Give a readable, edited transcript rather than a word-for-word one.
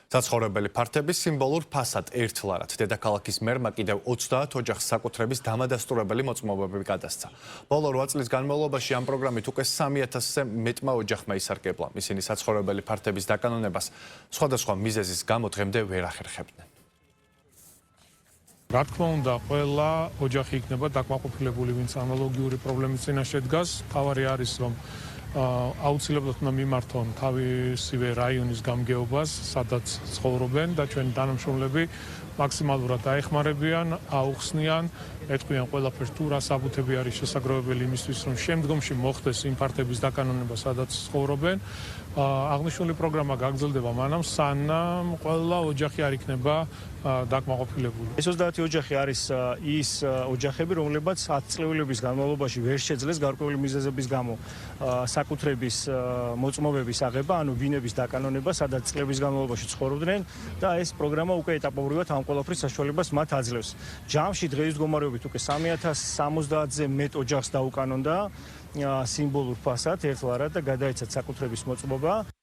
საცხოვრებელი ფართების სიმბოლურ ფასად ერთლარად დედაქალაქის მერმა კიდევ 30 ოჯახს საკუთრების დამადასტურებელი მოწმობები გადასცა. ბოლო 8 წლის განმავლობაში ამ პროგრამით უკვე 3000-ზე მეტმა ოჯახმა ისარგებლა. ისინი საცხოვრებელი ფართების დაკანონებას სხვადასხვა მიზეზის გამო დღემდე ვერ ახერხებდნენ. რა თქმა უნდა, ყველა ოჯახი იქნება დაკმაყოფილებული, ვინც ანალოგიური პრობლემის წინაშე დგას. თავარი არის, რომ აუცილებლად უნდა მიმართონ თავისივე რაიონის გამგეობას, სადაც ცხოვრობენ და ჩვენი თანამშრომლები მაქსიმალურად აეხმარებიან, აუხსნიან, ეთქვიან ყველაფერს თუ რა საბუთები არის შესაძლებელი იმისთვის, რომ შემდგომში მოხდეს იმ ფართების დაკანონება, სადაც ცხოვრობენ. აღნიშნული პროგრამა გაგრძელდება მანამ, სანამ ყველა ოჯახი არ იქნება დაკმაყოფილებული. ეს 30 ოჯახი არის ის ოჯახები, რომლებიც 10 წლების განმავლობაში ვერ შეძლეს გარკვეული მიზეზების გამო საკუთრების მოწმობების აღება, ანუ ბინების დაკანონება, სადაც წლების განმავლობაში ცხოვრობდნენ და ეს პროგრამა უკვე ეტაპობრივად ამ ყველაფრის საშუალებას მათ აძლევს. ჯამში დღეის მდგომარეობით უკვე 3070-ზე მეტ ოჯახს დაუკანონდა სიმბოლურ ფასად ერთლარად და გადაეცათ საკუთრების მოწმობა.